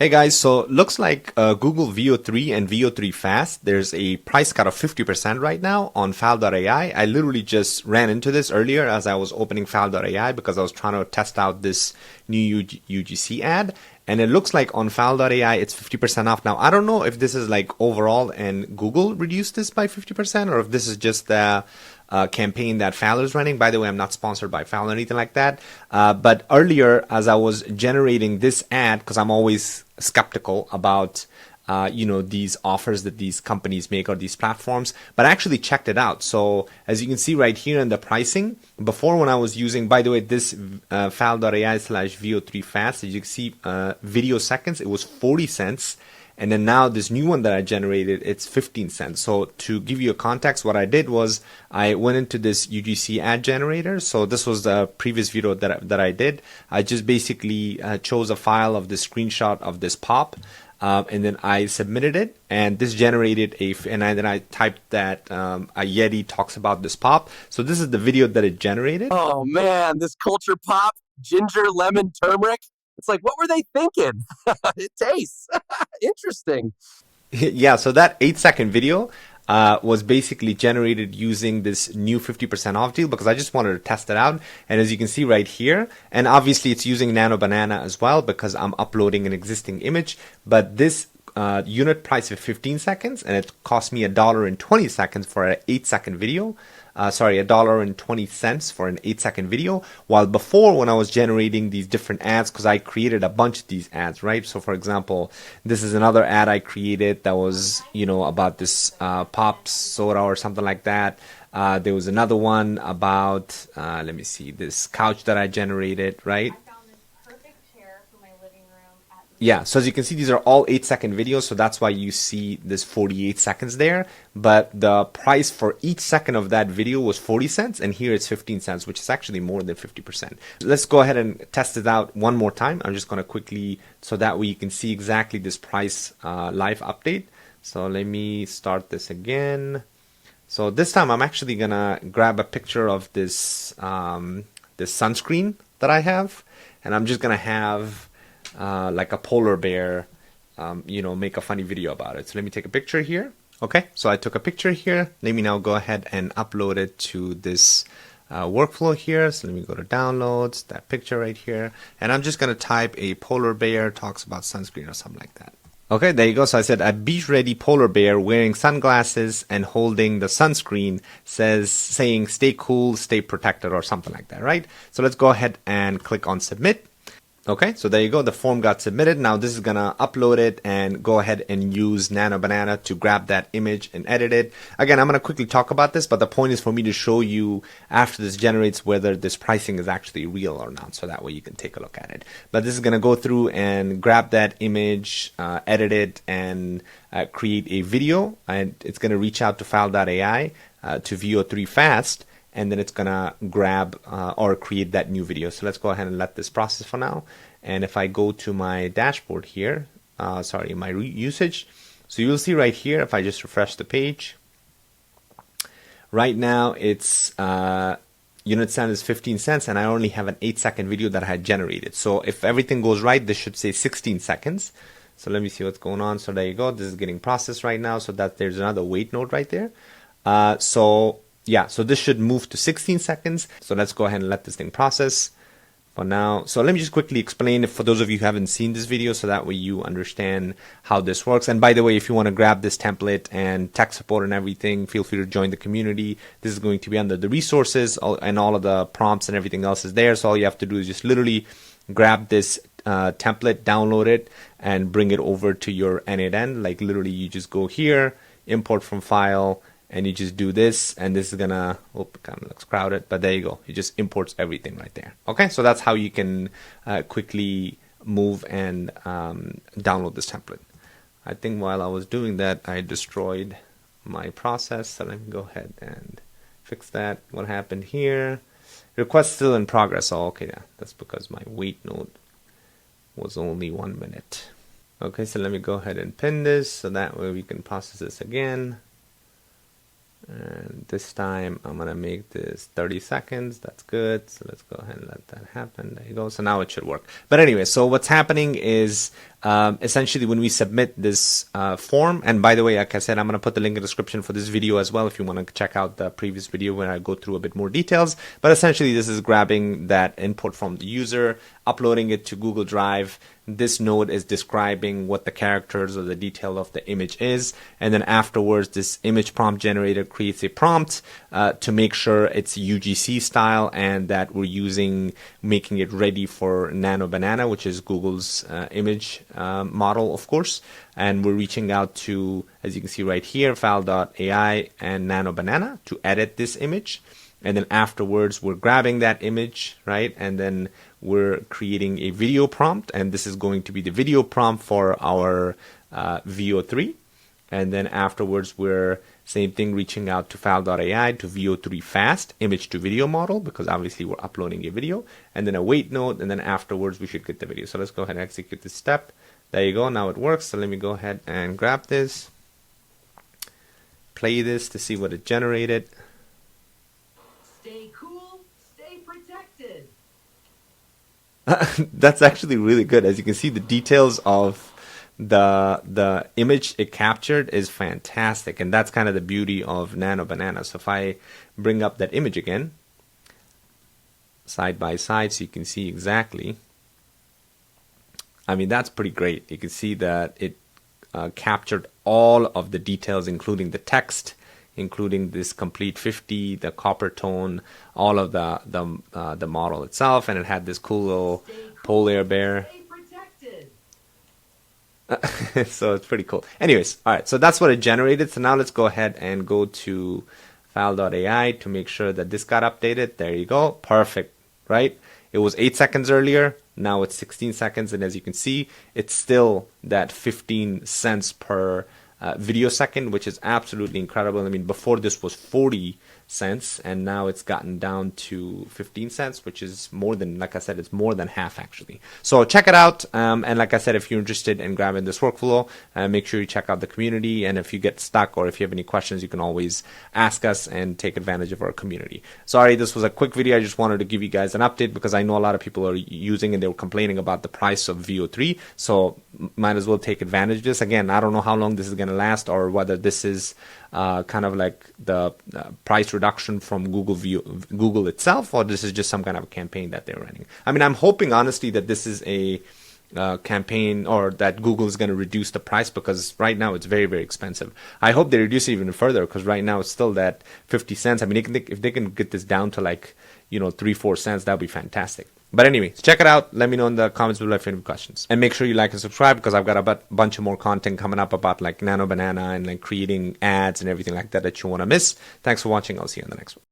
Hey guys, so looks like Google Veo3 and Veo3 Fast, there's a price cut of 50% right now on Fal.ai. I literally just ran into this earlier as I was opening Fal.ai because I was trying to test out this new UGC ad. And it looks like on Fal.ai it's 50% off. Now, I don't know if this is like overall and Google reduced this by 50% or if this is just the campaign that Fal is running. By the way, I'm not sponsored by Fal or anything like that. But earlier, as I was generating this ad, because I'm always skeptical about these offers that these companies make or these platforms, but I actually checked it out. So as you can see right here in the pricing, before when I was using, by the way, this Fal.ai/Veo3 Fast, as you can see, video seconds, it was 40 cents. And then now this new one that I generated, it's 15 cents. So to give you a context, what I did was I went into this UGC ad generator. So this was the previous video that I did. I just basically chose a file of the screenshot of this pop. And then I submitted it, and this generated then I typed that a Yeti talks about this pop. So this is the video that it generated. Oh man, this culture pop, ginger, lemon, turmeric. It's like, what were they thinking? It tastes interesting. Yeah, so that 8-second video was basically generated using this new 50% off deal because I just wanted to test it out. And as you can see right here, and obviously it's using NanoBanana as well because I'm uploading an existing image, but this unit price of 15 seconds, and it cost me $1.20 for an 8-second video. $1.20 for an 8-second video. While before, when I was generating these different ads, because I created a bunch of these ads, right? So for example, this is another ad I created that was, about this Pops soda or something like that. There was another one about, let me see, this couch that I generated, right? Yeah, so as you can see, these are all 8-second videos, so that's why you see this 48 seconds there. But the price for each second of that video was 40 cents, and here it's 15 cents, which is actually more than 50%. Let's go ahead and test it out one more time. I'm just going to quickly, so that way you can see exactly this price live update. So let me start this again. So this time I'm actually going to grab a picture of this, this sunscreen that I have, and I'm just going to have like a polar bear, make a funny video about it. So let me take a picture here. Okay, so I took a picture here. Let me now go ahead and upload it to this workflow here. So let me go to downloads, that picture right here. And I'm just going to type a polar bear talks about sunscreen or something like that. Okay, there you go. So I said a beach-ready polar bear wearing sunglasses and holding the sunscreen saying stay cool, stay protected or something like that, right? So let's go ahead and click on submit. Okay, so there you go. The form got submitted. Now this is going to upload it and go ahead and use NanoBanana to grab that image and edit it. Again, I'm going to quickly talk about this, but the point is for me to show you after this generates whether this pricing is actually real or not. So that way you can take a look at it. But this is going to go through and grab that image, edit it, and create a video. And it's going to reach out to Fal.ai, to Veo3 Fast. And then it's gonna grab or create that new video. So let's go ahead and let this process for now. And if I go to my dashboard here, my usage, so you'll see right here, if I just refresh the page, right now it's unit sound is 15 cents and I only have an 8-second video that I had generated. So if everything goes right, this should say 16 seconds. So let me see what's going on. So there you go. This is getting processed right now. So that there's another wait node right there. Yeah, so this should move to 16 seconds. So let's go ahead and let this thing process for now. So let me just quickly explain it for those of you who haven't seen this video so that way you understand how this works. And by the way, if you want to grab this template and tech support and everything, feel free to join the community. This is going to be under the resources and all of the prompts and everything else is there. So all you have to do is just literally grab this template, download it, and bring it over to your n8n. Like literally you just go here, import from file, and you just do this, and this is gonna, it kind of looks crowded, but there you go. It just imports everything right there. Okay, so that's how you can quickly move and download this template. I think while I was doing that, I destroyed my process, so let me go ahead and fix that. What happened here? Request still in progress. Oh, okay, yeah, that's because my wait node was only 1 minute. Okay, so let me go ahead and pin this, so that way we can process this again. And this time I'm gonna make this 30 seconds. That's good. So let's go ahead and let that happen. There you go. So now it should work. But anyway, so what's happening is essentially when we submit this form, and by the way, like I said, I'm going to put the link in the description for this video as well if you want to check out the previous video where I go through a bit more details. But essentially this is grabbing that input from the user, uploading it to Google Drive. This node is describing what the characters or the detail of the image is, and then afterwards this image prompt generator creates a prompt to make sure it's UGC style and that we're making it ready for NanoBanana, which is Google's image model, of course. And we're reaching out to, as you can see right here, file.ai and NanoBanana to edit this image. And then afterwards, we're grabbing that image, right? And then we're creating a video prompt. And this is going to be the video prompt for our Veo3. And then afterwards, we're same thing, reaching out to file.ai to Veo3 fast image to video model, because obviously we're uploading a video. And then a wait node. And then afterwards, we should get the video. So let's go ahead and execute this step. There you go. Now it works. So let me go ahead and grab this, play this to see what it generated. Stay cool, stay protected. That's actually really good. As you can see, the details of the image it captured is fantastic, and that's kind of the beauty of NanoBanana. So if I bring up that image again, side by side, so you can see exactly. I mean, that's pretty great. You can see that it captured all of the details, including the text, including this complete 50, the copper tone, all of the model itself, and it had this cool little polar bear. So it's pretty cool. Anyways, all right, so that's what it generated. So now let's go ahead and go to file.ai to make sure that this got updated. There you go. Perfect, right? It was 8 seconds earlier. Now it's 16 seconds. And as you can see, it's still that 15 cents per video second, which is absolutely incredible. I mean, before this was 40 cents, and now it's gotten down to 15 cents, which is more than, like I said, it's more than half actually. So check it out. And like I said, if you're interested in grabbing this workflow, make sure you check out the community. And if you get stuck or if you have any questions, you can always ask us and take advantage of our community. Sorry, this was a quick video. I just wanted to give you guys an update because I know a lot of people are using and they were complaining about the price of Veo3. So might as well take advantage of this. Again, I don't know how long this is going to last or whether this is kind of like the price reduction from Google itself, or this is just some kind of a campaign that they're running. I mean, I'm hoping honestly that this is a campaign, or that Google is going to reduce the price, because right now it's very, very expensive. I hope they reduce it even further, because right now it's still that 50 cents. I mean, if they can get this down to like, 3-4 cents, that would be fantastic. But anyway, check it out. Let me know in the comments below if you have any questions. And make sure you like and subscribe, because I've got a bunch of more content coming up about like NanoBanana and like creating ads and everything like that you want to miss. Thanks for watching. I'll see you in the next one.